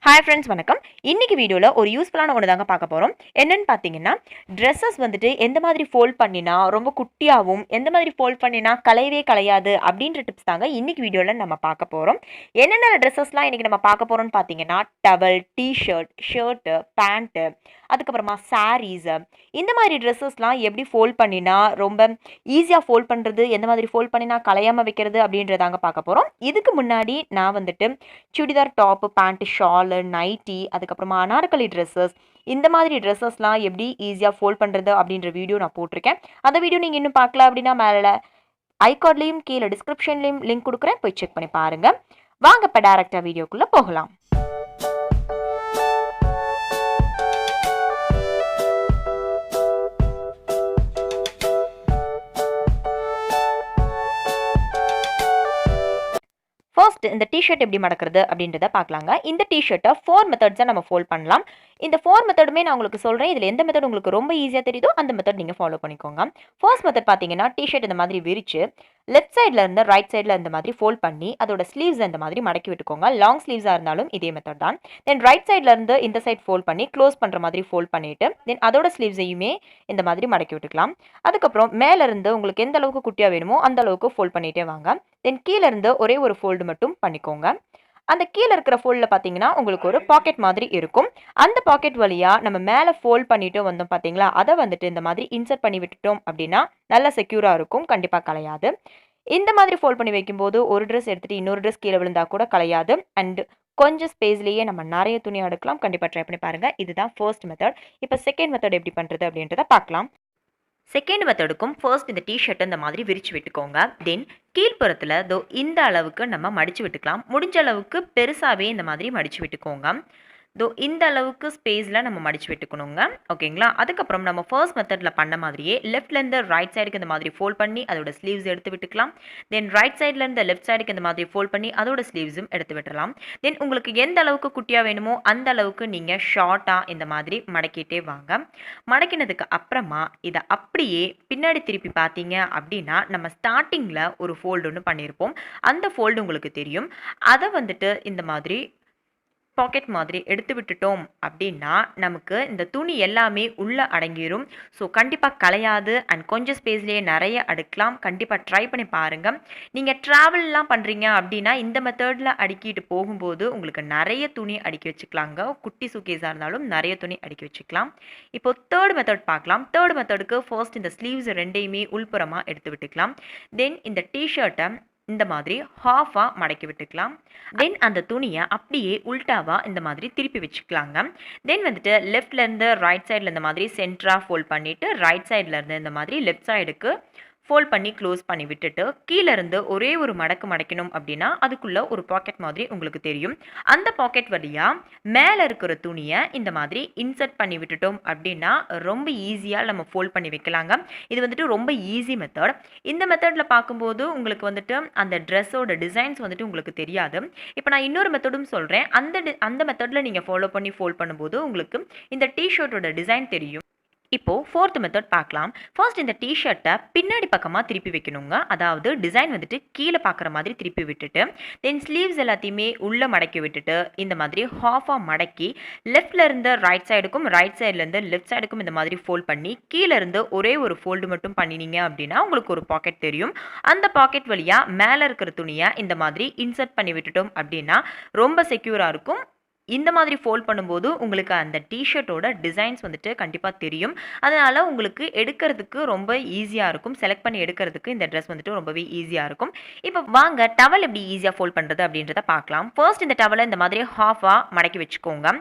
Hi friends வணக்கம். இன்னைக்கு வீடியோவில் ஒரு யூஸ்ஃபுல்லான ஒன்று தாங்க பார்க்க போகிறோம். என்னன்னு பார்த்தீங்கன்னா, ட்ரெஸ்ஸஸ் வந்துட்டு எந்த மாதிரி ஃபோல்ட் பண்ணினா ரொம்ப குட்டியாகவும், எந்த மாதிரி ஃபோல்ட் பண்ணினா கலையவே கலையாது அப்படின்ற டிப்ஸ் தாங்க இன்னைக்கு வீடியோவில் நம்ம பார்க்க போகிறோம். என்னென்ன ட்ரெஸ்ஸஸ்லாம் இன்னைக்கு நம்ம பார்க்க போகிறோம்னு பார்த்தீங்கன்னா, டவல், டிஷர்ட், ஷர்ட்டு, பேண்ட்டு, அதுக்கப்புறமா சாரீஸு, இந்த மாதிரி ட்ரெஸ்ஸஸ்லாம் எப்படி ஃபோல்ட் பண்ணினா ரொம்ப ஈஸியாக ஃபோல்ட் பண்ணுறது, எந்த மாதிரி ஃபோல்ட் பண்ணினா கலையாமல் வைக்கிறது அப்படின்றதாங்க பார்க்க போகிறோம். இதுக்கு முன்னாடி நான் வந்துட்டு chudidar top, pant, shawl, nightie, அதுக்கப்புறமா அனார்கலி ட்ரெஸ்ஸஸ், இந்த மாதிரி ட்ரெஸ்ஸஸ்லாம் எப்படி ஈஸியாக ஃபோல்ட் பண்ணுறது அப்படின்ற வீடியோ நான் போட்டிருக்கேன். அந்த வீடியோ நீங்கள் இன்னும் பார்க்கல அப்படின்னா மேலே ஐகார்ட்லேயும் கீழே டிஸ்கிரிப்ஷன்லேயும் லிங்க் கொடுக்குறேன், போய் செக் பண்ணி பாருங்கள். வாங்க இப்போ டேரெக்டாக வீடியோக்குள்ளே போகலாம். ஃபர்ஸ்ட் இந்த டிஷர்ட் எப்படி மடக்கிறது அப்படின்றத பார்க்கலாங்க. இந்த டிஷர்ட்டை 4 மெத்தட்ஸை நம்ம ஃபோல்ட் பண்ணலாம். இந்த 4 மெத்தடுமே நான் உங்களுக்கு சொல்கிறேன். இதில் எந்த மெத்தட் உங்களுக்கு ரொம்ப ஈஸியாக தெரியுதோ அந்த மெத்தட் நீங்கள் ஃபாலோ பண்ணிக்கோங்க. ஃபர்ஸ்ட் மெத்தட் பார்த்தீங்கன்னா, டிஷர்ட் இந்த மாதிரி விரிச்சு லெஃப்ட் சைடில் இருந்து ரைட் சைடில் இந்த மாதிரி ஃபோல்ட் பண்ணி அதோட ஸ்லீவ்ஸ் இந்த மாதிரி மடக்கி விட்டுக்கோங்க. லாங் ஸ்லீவ்ஸாக இருந்தாலும் இதே மெத்தட் தான். தென் ரைட் சைடில் இருந்து இந்த சைட் ஃபோல்ட் பண்ணி க்ளோஸ் பண்ணுற மாதிரி ஃபோல்ட் பண்ணிவிட்டு தென் அதோட ஸ்லீவ்ஸையுமே இந்த மாதிரி மடக்கி விட்டுக்கலாம். அதுக்கப்புறம் மேலேருந்து உங்களுக்கு எந்த அளவுக்கு குட்டியாக வேணுமோ அந்த அளவுக்கு ஃபோல்ட் பண்ணிகிட்டே வாங்க. தென் கீழேருந்து ஒரே ஒரு ஃபோல்டு மட்டும் பண்ணிக்கோங்க. அந்த கீழே இருக்கிற ஃபோல்டில் பார்த்தீங்கன்னா உங்களுக்கு ஒரு பாக்கெட் மாதிரி இருக்கும். அந்த பாக்கெட் வழியாக நம்ம மேலே ஃபோல்ட் பண்ணிட்டு வந்தோம் பார்த்தீங்களா, அதை வந்துட்டு இந்த மாதிரி இன்சர்ட் பண்ணி விட்டுட்டோம் அப்படின்னா நல்லா செக்யூராக இருக்கும், கண்டிப்பாக கலையாது. இந்த மாதிரி ஃபோல்ட் பண்ணி வைக்கும்போது ஒரு ட்ரெஸ் எடுத்துகிட்டு இன்னொரு ட்ரெஸ் கீழே விழுந்தா கூட கலையாது. அண்ட் கொஞ்சம் ஸ்பேஸ்லேயே நம்ம நிறைய துணி எடுக்கலாம். கண்டிப்பாக ட்ரை பண்ணி பாருங்கள். இதுதான் ஃபர்ஸ்ட் மெத்தட். இப்போ செகண்ட் மெத்தட் எப்படி பண்ணுறது அப்படின்றத பார்க்கலாம். செகண்ட் மெத்தடுக்கும் ஃபர்ஸ்ட் இந்த டிஷர்ட்டை இந்த மாதிரி விரிச்சு விட்டுக்கோங்க. தென் கீழ்ப்புறத்தில் இந்த அளவுக்கு நம்ம மடித்து விட்டுக்கலாம். முடிஞ்ச அளவுக்கு பெருசாகவே இந்த மாதிரி மடித்து விட்டுக்கோங்க. இந்த அளவுக்கு ஸ்பேஸில் நம்ம மடித்து விட்டுக்கணுங்க. ஓகேங்களா? அதுக்கப்புறம் நம்ம ஃபர்ஸ்ட் மெத்தடில் பண்ண மாதிரியே லெஃப்ட்லேருந்து ரைட் சைடுக்கு இந்த மாதிரி ஃபோல்ட் பண்ணி அதோட ஸ்லீவ்ஸ் எடுத்து விட்டுக்கலாம். தென் ரைட் சைட்லேருந்து லெஃப்ட் சைடுக்கு இந்த மாதிரி ஃபோல்ட் பண்ணி அதோட ஸ்லீவ்ஸும் எடுத்து விட்டுடலாம். தென் உங்களுக்கு எந்த அளவுக்கு குட்டியாக வேணுமோ அந்த அளவுக்கு நீங்கள் ஷார்ட்டாக இந்த மாதிரி மடக்கிட்டே வாங்க. மடக்கினதுக்கு அப்புறமா இதை அப்படியே பின்னாடி திருப்பி பார்த்தீங்க அப்படின்னா நம்ம ஸ்டார்டிங்கில் ஒரு ஃபோல்டு ஒன்று பண்ணியிருப்போம். அந்த ஃபோல்டு உங்களுக்கு தெரியும். அதை வந்துட்டு இந்த மாதிரி பாக்கெட் மாதிரி எடுத்து விட்டுட்டோம் அப்படின்னா நமக்கு இந்த துணி எல்லாமே உள்ளே அடங்கிடும். ஸோ கண்டிப்பாக கலையாது அண்ட் கொஞ்சம் ஸ்பேஸ்லேயே நிறைய அடுக்கலாம். கண்டிப்பாக ட்ரை பண்ணி பாருங்கள். நீங்கள் ட்ராவல்லாம் பண்ணுறீங்க அப்படின்னா இந்த மெத்தடில் அடுக்கிட்டு போகும்போது உங்களுக்கு நிறைய துணி அடுக்கி வச்சுக்கலாங்க. குட்டி சூக்கேஸாக இருந்தாலும் நிறைய துணி அடுக்கி வச்சுக்கலாம். இப்போ தேர்ட் மெத்தட் பார்க்கலாம். தேர்ட் மெத்தடுக்கு ஃபர்ஸ்ட் இந்த ஸ்லீவ்ஸ் ரெண்டையுமே உள்புறமாக எடுத்து விட்டுக்கலாம். தென் இந்த டிஷர்ட்டை இந்த மாதிரி ஹாஃபாக மடக்கி விட்டுக்கலாம். தென் அந்த துணியை அப்படியே உல்டாவாக இந்த மாதிரி திருப்பி வச்சுக்கலாங்க. தென் வந்துட்டு லெஃப்ட்லேருந்து ரைட் சைடில் இந்த மாதிரி சென்டராக ஃபோல்ட் பண்ணிவிட்டு ரைட் சைட்லேருந்து இந்த மாதிரி லெஃப்ட் சைடுக்கு ஃபோல்ட் பண்ணி க்ளோஸ் பண்ணி விட்டுட்டு கீழே இருந்து ஒரே ஒரு மடக்கு மடக்கணும் அப்படின்னா அதுக்குள்ளே ஒரு பாக்கெட் மாதிரி உங்களுக்கு தெரியும். அந்த பாக்கெட் வழியாக மேலே இருக்கிற துணியை இந்த மாதிரி இன்சர்ட் பண்ணி விட்டுட்டோம் அப்படின்னா ரொம்ப ஈஸியாக நம்ம ஃபோல்ட் பண்ணி வைக்கலாங்க. இது வந்துட்டு ரொம்ப ஈஸி மெத்தட். இந்த மெத்தடில் பார்க்கும்போது உங்களுக்கு வந்துட்டு அந்த ட்ரெஸ்ஸோட டிசைன்ஸ் வந்துட்டு உங்களுக்கு தெரியாது. இப்போ நான் இன்னொரு மெத்தடும் சொல்கிறேன். அந்த மெத்தடில் நீங்கள் ஃபாலோ பண்ணி ஃபோல்ட் பண்ணும்போது உங்களுக்கு இந்த டிஷர்ட்டோட டிசைன் தெரியும். இப்போது ஃபோர்த் மெத்தட் பார்க்கலாம். ஃபர்ஸ்ட் இந்த டிஷர்ட்டை பின்னாடி பக்கமாக திருப்பி வைக்கணுங்க. அதாவது டிசைன் வந்துட்டு கீழே பார்க்குற மாதிரி திருப்பி விட்டுட்டு தென் ஸ்லீவ்ஸ் எல்லாத்தையுமே உள்ளே மடக்கி விட்டுட்டு இந்த மாதிரி ஹாஃபாக மடக்கி லெஃப்ட்லேருந்து ரைட் சைடுக்கும் ரைட் சைட்லேருந்து லெஃப்ட் சைடுக்கும் இந்த மாதிரி ஃபோல்ட் பண்ணி கீழேருந்து ஒரே ஒரு ஃபோல்டு மட்டும் பண்ணினீங்க அப்படின்னா உங்களுக்கு ஒரு பாக்கெட் தெரியும். அந்த பாக்கெட் வழியாக மேலே இருக்கிற துணியை இந்த மாதிரி இன்சர்ட் பண்ணி விட்டுட்டோம் அப்படின்னா ரொம்ப செக்யூராக இருக்கும். இந்த மாதிரி ஃபோல்ட் பண்ணும்போது உங்களுக்கு அந்த டிஷர்ட்டோட டிசைன்ஸ் வந்துட்டு கண்டிப்பாக தெரியும். அதனால் உங்களுக்கு எடுக்கிறதுக்கு ரொம்ப ஈஸியாக இருக்கும். செலக்ட் பண்ணி எடுக்கிறதுக்கு இந்த ட்ரெஸ் வந்துட்டு ரொம்பவே ஈஸியாக இருக்கும். இப்போ வாங்க டவல் எப்படி ஈஸியாக ஃபோல்ட் பண்ணுறது அப்படின்றத பார்க்கலாம். ஃபர்ஸ்ட் இந்த டவலை இந்த மாதிரி ஹாஃபாக மடக்கி வச்சுக்கோங்க.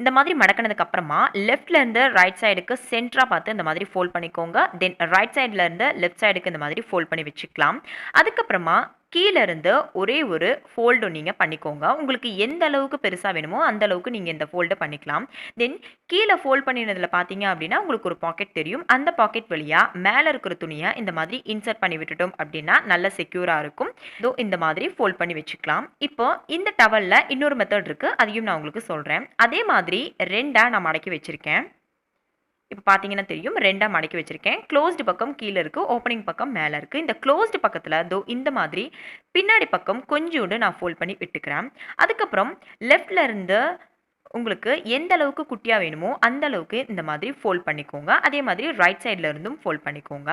இந்த மாதிரி மடக்கினதுக்கு அப்புறமா லெஃப்ட்லேருந்து ரைட் சைடுக்கு சென்டராக பார்த்து இந்த மாதிரி ஃபோல்ட் பண்ணிக்கோங்க. தென் ரைட் சைட்லேருந்து லெஃப்ட் சைடுக்கு இந்த மாதிரி ஃபோல்ட் பண்ணி வச்சுக்கலாம். அதுக்கப்புறமா கீழே இருந்து ஒரே ஒரு ஃபோல்டு நீங்கள் பண்ணிக்கோங்க. உங்களுக்கு எந்த அளவுக்கு பெருசாக வேணுமோ அந்த அளவுக்கு நீங்கள் இந்த ஃபோல்டை பண்ணிக்கலாம். தென் கீழே ஃபோல்ட் பண்ணினதில் பார்த்தீங்க அப்படின்னா உங்களுக்கு ஒரு பாக்கெட் தெரியும். அந்த பாக்கெட் வழியாக மேலே இருக்கிற துணியை இந்த மாதிரி இன்சர்ட் பண்ணி விட்டுட்டோம் அப்படின்னா நல்ல செக்யூராக இருக்கும். இந்த மாதிரி ஃபோல்ட் பண்ணி வச்சுக்கலாம். இப்போ இந்த டவலில் இன்னொரு மெத்தட் இருக்குது, அதையும் நான் உங்களுக்கு சொல்கிறேன். அதே மாதிரி ரெண்டாக நான் மடக்கி வச்சுருக்கேன். இப்போ பார்த்தீங்கன்னா தெரியும், ரெண்டாக மடக்கி வச்சுருக்கேன். க்ளோஸ்டு பக்கம் கீழே இருக்குது, ஓப்பனிங் பக்கம் மேலே இருக்குது. இந்த க்ளோஸ்டு பக்கத்தில் இந்த மாதிரி பின்னாடி பக்கம் கொஞ்சோண்டு நான் ஃபோல்ட் பண்ணி விட்டுக்கிறேன். அதுக்கப்புறம் லெஃப்டில் இருந்து உங்களுக்கு எந்த அளவுக்கு குட்டியா வேணுமோ அந்த அளவுக்கு இந்த மாதிரி ஃபோல்ட் பண்ணிக்கோங்க. அதே மாதிரி ரைட் சைட்ல இருந்தும் ஃபோல்ட் பண்ணிக்கோங்க.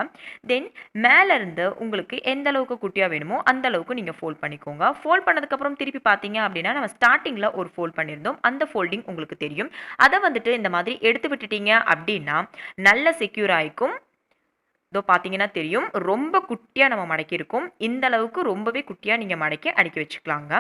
தென் மேல இருந்து உங்களுக்கு எந்த அளவுக்கு குட்டியா வேணுமோ அந்த அளவுக்கு நீங்க ஃபோல்ட் பண்ணிக்கோங்க. ஃபோல்ட் பண்ணதுக்கு அப்புறம் திருப்பி பார்த்தீங்க அப்படின்னா, நம்ம ஸ்டார்ட்டிங்ல ஒரு ஃபோல்ட் பண்ணியிருந்தோம். அந்த ஃபோல்டிங் உங்களுக்கு தெரியும். அத வந்துட்டு இந்த மாதிரி எடுத்து விட்டுட்டீங்க அப்படின்னா, நல்ல செக்யூர் ஆயிக்கும். இதோ பார்த்தீங்கன்னா தெரியும். ரொம்ப குட்டியா நம்ம மடக்கியிருக்கோம். இந்த அளவுக்கு ரொம்பவே குட்டியா நீங்க மடக்கி அடுக்கி வச்சுக்கலாங்க.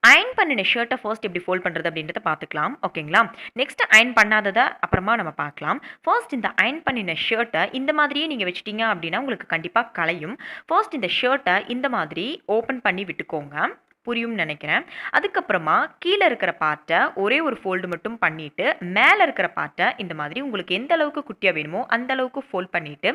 அயர்ன் பண்ணின ஷர்ட்டை ஃபர்ஸ்ட் எப்படி ஃபோல்ட் பண்ணுறது அப்படின்றத பார்த்துக்கலாம். ஓகேங்களா? நெக்ஸ்ட் அயர்ன் பண்ணாததை அப்புறமா நம்ம பார்க்கலாம். ஃபர்ஸ்ட் இந்த அயர்ன் பண்ணின ஷர்ட்டை இந்த மாதிரியே நீங்கள் வச்சிட்டீங்க அப்படின்னா உங்களுக்கு கண்டிப்பாக கலையும். ஃபர்ஸ்ட் இந்த ஷர்ட்டை இந்த மாதிரி ஓப்பன் பண்ணி விட்டுக்கோங்க. புரியும்னு நினைக்கிறேன். அதுக்கப்புறமா கீழே இருக்கிற பார்ட்டை ஒரே ஒரு ஃபோல்டு மட்டும் பண்ணிட்டு மேலே இருக்கிற பார்ட்டை இந்த மாதிரி உங்களுக்கு எந்த அளவுக்கு குட்டியாக வேணுமோ அந்த அளவுக்கு ஃபோல்ட் பண்ணிட்டு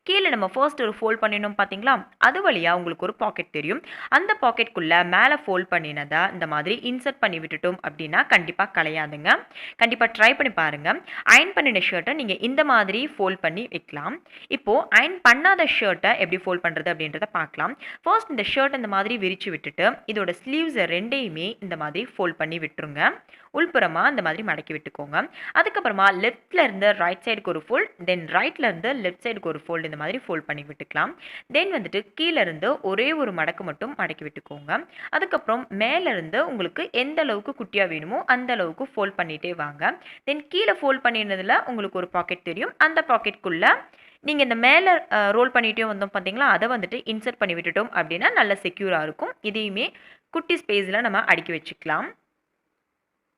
கீழே நம்ம ஃபர்ஸ்ட் ஒரு ஃபோல்ட் பண்ணினோம் பார்த்தீங்களா, அது வழியாக உங்களுக்கு ஒரு பாக்கெட் தெரியும். அந்த பாக்கெட்டுக்குள்ளே மேலே ஃபோல்ட் பண்ணினதை இந்த மாதிரி இன்சர்ட் பண்ணி விட்டுட்டோம் அப்படின்னா கண்டிப்பாக கலையாதுங்க. கண்டிப்பாக ட்ரை பண்ணி பாருங்கள். அயர்ன் பண்ணின ஷர்ட்டை நீங்கள் இந்த மாதிரி ஃபோல்ட் பண்ணி வைக்கலாம். இப்போது அயர்ன் பண்ணாத ஷர்ட்டை எப்படி ஃபோல்ட் பண்ணுறது அப்படின்றத பார்க்கலாம். ஃபர்ஸ்ட் இந்த ஷர்ட் இந்த மாதிரி விரித்து விட்டுட்டு இதோட ஸ்லீவ்ஸை ரெண்டையுமே இந்த மாதிரி ஃபோல்ட் பண்ணி விட்டுருங்க. உள்புறமா இந்த மாதிரி மடக்கி விட்டுக்கோங்க. அதுக்கப்புறமா லெஃப்ட்ல இருந்து ரைட் சைடுக்கு ஒரு ஃபோல்ட், தென் ரைட்ல இருந்து லெஃப்ட் சைடுக்கு ஒரு ஃபோல்ட் இந்த மாதிரி ஃபோல்ட் பண்ணி விட்டுக்கலாம். தென் வந்துட்டு கீழே இருந்து ஒரே ஒரு மடக்கு மட்டும் மடக்கி விட்டுக்கோங்க. அதுக்கப்புறம் மேல இருந்து உங்களுக்கு எந்த அளவுக்கு குட்டியா வேணுமோ அந்த அளவுக்கு ஃபோல்ட் பண்ணிட்டே வாங்க. தென் கீழே ஃபோல்ட் பண்ணினதுல உங்களுக்கு ஒரு பாக்கெட் தெரியும். அந்த பாக்கெட்டுக்குள்ள நீங்கள் இந்த மேலே ரோல் பண்ணிகிட்டே வந்தோம் பார்த்தீங்களா, அதை வந்துட்டு இன்சர்ட் பண்ணி விட்டுட்டோம் அப்படின்னா நல்ல செக்யூராக இருக்கும். இதையுமே குட்டி ஸ்பேஸில் நம்ம அடுக்கி வச்சுக்கலாம்.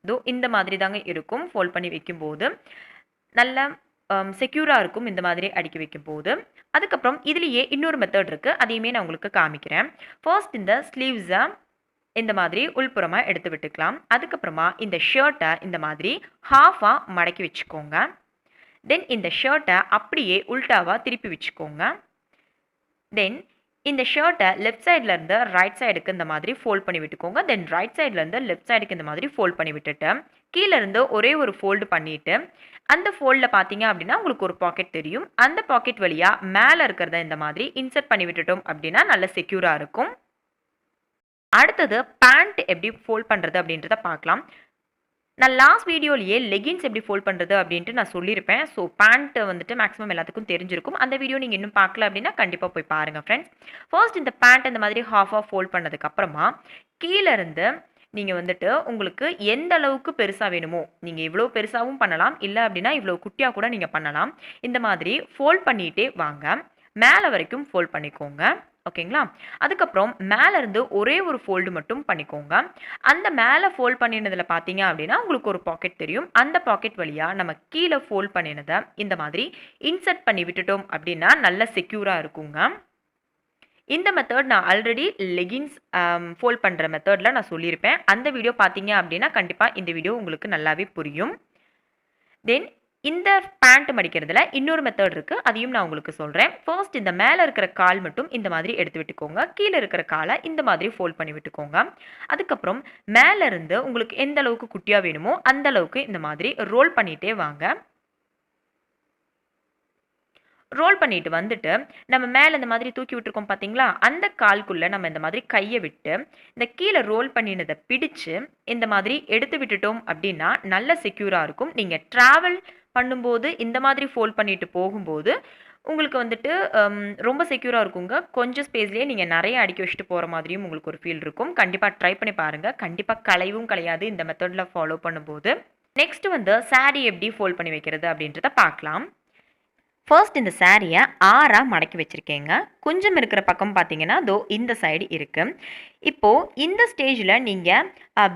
இதோ இந்த மாதிரி தாங்க இருக்கும். ஃபோல்ட் பண்ணி வைக்கும்போது நல்ல செக்யூராக இருக்கும் இந்த மாதிரி அடுக்கி வைக்கும்போது. அதுக்கப்புறம் இதுலேயே இன்னொரு மெத்தட் இருக்குது, அதையுமே நான் உங்களுக்கு காமிக்கிறேன். ஃபர்ஸ்ட் இந்த ஸ்லீவ்ஸை இந்த மாதிரி உள்புறமாக எடுத்து விட்டுக்கலாம். அதுக்கப்புறமா இந்த ஷர்ட்டை இந்த மாதிரி ஹாஃபாக மடக்கி வச்சுக்கோங்க. தென் இந்த ஷர்ட்டை அப்படியே உல்டாவாக திருப்பி வச்சுக்கோங்க. தென் இந்த ஷர்ட்டை லெஃப்ட் சைட்லேருந்து ரைட் சைடுக்கு இந்த மாதிரி ஃபோல்ட் பண்ணி விட்டுக்கோங்க. தென் ரைட் சைட்லேருந்து லெஃப்ட் சைடுக்கு இந்த மாதிரி ஃபோல்ட் பண்ணி விட்டுட்டு கீழே இருந்து ஒரே ஒரு ஃபோல்டு பண்ணிவிட்டு அந்த ஃபோல்டில் பார்த்தீங்க அப்படின்னா உங்களுக்கு ஒரு பாக்கெட் தெரியும். அந்த பாக்கெட் வழியாக மேலே இருக்கிறத இந்த மாதிரி இன்சர்ட் பண்ணி விட்டுட்டோம் அப்படின்னா நல்ல செக்யூராக இருக்கும். அடுத்தது பேண்ட் எப்படி ஃபோல்ட் பண்ணுறது அப்படின்றத பார்க்கலாம். நான் லாஸ்ட் வீடியோலேயே லெகின்ஸ் எப்படி ஃபோல்ட் பண்ணுறது அப்படின்ட்டு நான் சொல்லியிருப்பேன். ஸோ பேண்ட்டு வந்துட்டு மேக்ஸிமம் எல்லாத்துக்கும் தெரிஞ்சிருக்கும். அந்த வீடியோ நீங்கள் இன்னும் பார்க்கல அப்படின்னா கண்டிப்பாக போய் பாருங்கள் ஃப்ரெண்ட்ஸ். ஃபர்ஸ்ட் இந்த பேண்ட் இந்த மாதிரி ஹாஃபாக ஃபோல்ட் பண்ணதுக்கப்புறமா கீழே இருந்து நீங்கள் வந்துட்டு உங்களுக்கு எந்த அளவுக்கு பெருசாக வேணுமோ, நீங்கள் இவ்வளோ பெருசாகவும் பண்ணலாம், இல்லை அப்படின்னா இவ்வளோ குட்டியாக கூட நீங்கள் பண்ணலாம். இந்த மாதிரி ஃபோல்ட் பண்ணிகிட்டே வாங்க. மேலே வரைக்கும் ஃபோல்ட் பண்ணிக்கோங்க. ஓகேங்களா? அதுக்கப்புறம் மேலே இருந்து ஒரே ஒரு ஃபோல்டு மட்டும் பண்ணிக்கோங்க. அந்த மேலே ஃபோல்ட் பண்ணினதில் பார்த்தீங்க அப்படின்னா உங்களுக்கு ஒரு பாக்கெட் தெரியும். அந்த பாக்கெட் வழியாக நம்ம கீழே ஃபோல்ட் பண்ணினதை இந்த மாதிரி இன்சர்ட் பண்ணி விட்டுட்டோம் அப்படின்னா நல்ல செக்யூராக இருக்குங்க. இந்த மெத்தட் நான் ஆல்ரெடி லெகின்ஸ் ஃபோல்ட் பண்ணுற மெத்தடில் நான் சொல்லியிருப்பேன். அந்த வீடியோ பார்த்தீங்க அப்படின்னா கண்டிப்பாக இந்த வீடியோ உங்களுக்கு நல்லாவே புரியும். தென் இந்த பேண்ட் மடிக்கிறதுல இன்னொரு மெத்தட் இருக்குது, அதையும் நான் உங்களுக்கு சொல்கிறேன். ஃபர்ஸ்ட் இந்த மேலே இருக்கிற கால் மட்டும் இந்த மாதிரி எடுத்து விட்டுக்கோங்க. கீழே இருக்கிற காலை இந்த மாதிரி ஃபோல்ட் பண்ணி விட்டுக்கோங்க. அதுக்கப்புறம் மேலே இருந்து உங்களுக்கு எந்த அளவுக்கு குட்டியாக வேணுமோ அந்த அளவுக்கு இந்த மாதிரி ரோல் பண்ணிகிட்டே வாங்க. ரோல் பண்ணிட்டு வந்துட்டு நம்ம மேலே இந்த மாதிரி தூக்கி விட்டுருக்கோம் பார்த்தீங்களா, அந்த கால்குள்ளே நம்ம இந்த மாதிரி கையை விட்டு இந்த கீழே ரோல் பண்ணினதை பிடிச்சு இந்த மாதிரி எடுத்து விட்டுட்டோம் அப்படின்னா நல்ல செக்யூராக இருக்கும். நீங்கள் ட்ராவல் பண்ணும்போது இந்த மாதிரி ஃபோல்ட் பண்ணிட்டு போகும்போது உங்களுக்கு வந்துட்டு ரொம்ப செக்யூராக இருக்குங்க. கொஞ்சம் ஸ்பேஸ்லேயே நீங்கள் நிறைய அடுக்கி வச்சுட்டு போகிற மாதிரியும் உங்களுக்கு ஒரு ஃபீல் இருக்கும். கண்டிப்பாக ட்ரை பண்ணி பாருங்கள். கண்டிப்பாக கலையும் கலையாது இந்த மெத்தடில் ஃபாலோ பண்ணும்போது. நெக்ஸ்ட் வந்து சாரீ எப்படி ஃபோல்ட் பண்ணி வைக்கிறது அப்படின்றத பார்க்கலாம். ஃபர்ஸ்ட் இந்த சாரியை ஆறாக மடக்கி வச்சுருக்கேங்க. கொஞ்சம் இருக்கிற பக்கம் பார்த்தீங்கன்னா தோ இந்த சைடு இருக்குது. இப்போது இந்த ஸ்டேஜில் நீங்கள்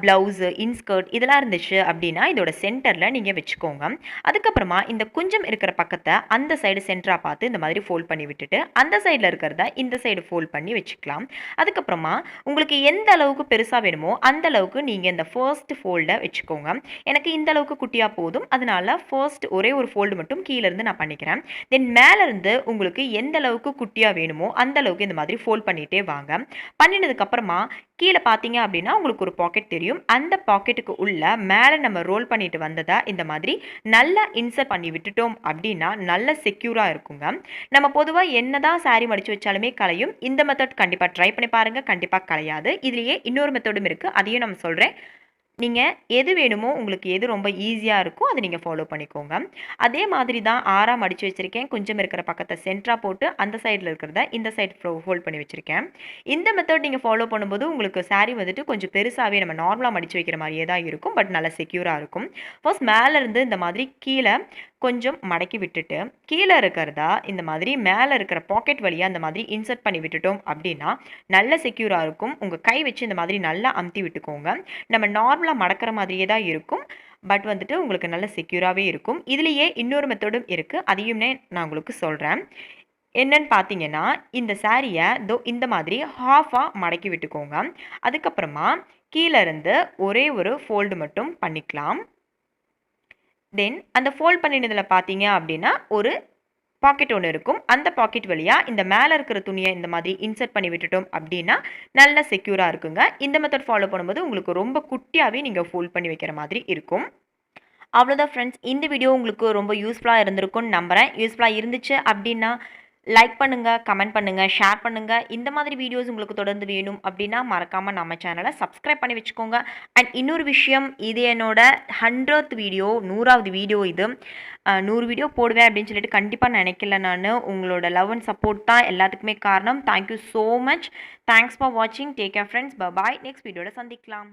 ப்ளவுஸு, இன்ஸ்கர்ட் இதெல்லாம் இருந்துச்சு அப்படின்னா இதோட சென்டரில் நீங்கள் வச்சுக்கோங்க. அதுக்கப்புறமா இந்த கொஞ்சம் இருக்கிற பக்கத்தை அந்த சைடு சென்டராக பார்த்து இந்த மாதிரி ஃபோல்ட் பண்ணி விட்டுட்டு அந்த சைடில் இருக்கிறத இந்த சைடு ஃபோல்ட் பண்ணி வச்சுக்கலாம். அதுக்கப்புறமா உங்களுக்கு எந்த அளவுக்கு பெருசாக வேணுமோ அந்த அளவுக்கு நீங்கள் இந்த ஃபர்ஸ்ட் ஃபோல்டை வச்சுக்கோங்க. எனக்கு இந்த அளவுக்கு குட்டியாக போதும், அதனால ஃபர்ஸ்ட் ஒரே ஒரு ஃபோல்டு மட்டும் கீழேருந்து நான் பண்ணிக்கிறேன். தென் மேலேருந்து உங்களுக்கு எந்த அளவுக்கு குட்டியாக வேணுமோ அந்த அளவுக்கு இந்த மாதிரி ஃபோல்ட் பண்ணிகிட்டே வாங்க. பண்ணினதுக்கப்புறமா கீழே பார்த்தீங்க அப்படின்னா உங்களுக்கு ஒரு பாக்கெட் தெரியும். அந்த பாக்கெட்டுக்கு உள்ள மேலே நம்ம ரோல் பண்ணிட்டு வந்ததை இந்த மாதிரி நல்லா இன்சர்ட் பண்ணி விட்டுட்டோம் அப்படின்னா நல்ல செக்யூராக இருக்குங்க. நம்ம பொதுவாக என்னதான் சாரீ மடித்து வச்சாலுமே கலையும். இந்த மெத்தட் கண்டிப்பாக ட்ரை பண்ணி பாருங்கள், கண்டிப்பாக கலையாது. இதுலேயே இன்னொரு மெத்தடும் இருக்குது, அதையும் நம்ம சொல்கிறேன். நீங்கள் எது வேணுமோ உங்களுக்கு எது ரொம்ப ஈஸியாக இருக்கோ அதை நீங்கள் ஃபாலோ பண்ணிக்கோங்க. அதே மாதிரி தான் 6ஆக மடித்து வச்சுருக்கேன். கொஞ்சம் இருக்கிற பக்கத்தை சென்டராக போட்டு அந்த சைடில் இருக்கிறத இந்த சைட் ஃபோல்ட் பண்ணி வச்சுருக்கேன். இந்த மெத்தட் நீங்கள் ஃபாலோ பண்ணும்போது உங்களுக்கு சாரீ வந்துட்டு கொஞ்சம் பெருசாகவே நம்ம நார்மலாக மடித்து வைக்கிற மாதிரியே தான் இருக்கும். பட் நல்லா செக்யூராக இருக்கும். ஃபர்ஸ்ட் மேலேருந்து இந்த மாதிரி கீழே கொஞ்சம் மடக்கி விட்டுட்டு கீழே இருக்கிறதா இந்த மாதிரி மேலே இருக்கிற பாக்கெட் வழியாக இந்த மாதிரி இன்சர்ட் பண்ணி விட்டுட்டோம் அப்படின்னா நல்ல செக்யூராக இருக்கும். உங்கள் கை வச்சு இந்த மாதிரி நல்லா அமுத்தி விட்டுக்கோங்க. நம்ம நார்மலாக மடக்கிற மாதிரியே தான் இருக்கும். பட் வந்துட்டு உங்களுக்கு நல்ல செக்யூராகவே இருக்கும். இதுலேயே இன்னொரு மெத்தடும் இருக்குது. அதையுமே நான் உங்களுக்கு சொல்கிறேன். என்னன்னு பார்த்தீங்கன்னா இந்த சாரியை இந்த மாதிரி ஹாஃபாக மடக்கி விட்டுக்கோங்க. அதுக்கப்புறமா கீழே இருந்து ஒரே ஒரு ஃபோல்டு மட்டும் பண்ணிக்கலாம். தென் அந்த ஃபோல்ட் பண்ணினதில் பார்த்தீங்க அப்படின்னா ஒரு பாக்கெட் ஒன்று இருக்கும். அந்த பாக்கெட் வழியாக இந்த மேலே இருக்கிற துணியை இந்த மாதிரி இன்சர்ட் பண்ணி விட்டுட்டோம் அப்படின்னா நல்ல செக்யூராக இருக்குங்க. இந்த மெத்தட் ஃபாலோ பண்ணும்போது உங்களுக்கு ரொம்ப குட்டியாகவே நீங்கள் ஃபோல்ட் பண்ணி வைக்கிற மாதிரி இருக்கும். அவ்வளோதான் ஃப்ரெண்ட்ஸ். இந்த வீடியோ உங்களுக்கு ரொம்ப யூஸ்ஃபுல்லாக இருந்திருக்கும்னு நம்புகிறேன். யூஸ்ஃபுல்லாக இருந்துச்சு அப்படின்னா லைக் பண்ணுங்கள், கமெண்ட் பண்ணுங்கள், ஷேர் பண்ணுங்கள். இந்த மாதிரி வீடியோஸ் உங்களுக்கு தொடர்ந்து வேணும் அப்படின்னா மறக்காமல் நம்ம சேனலை சப்ஸ்கிரைப் பண்ணி வச்சுக்கோங்க. அண்ட் இன்னொரு விஷயம், இது என்னோட 100th வீடியோ, 100வது வீடியோ இது. 100 வீடியோ போடுவேன் அப்படின்னு சொல்லிட்டு கண்டிப்பாக நினைக்கல நான். உங்களோட லவ் அண்ட் சப்போர்ட் தான் எல்லாத்துக்குமே காரணம். Thank you so much. Thanks for வாட்சிங். Take care friends. Bye. Next வீடியோட சந்திக்கலாம்.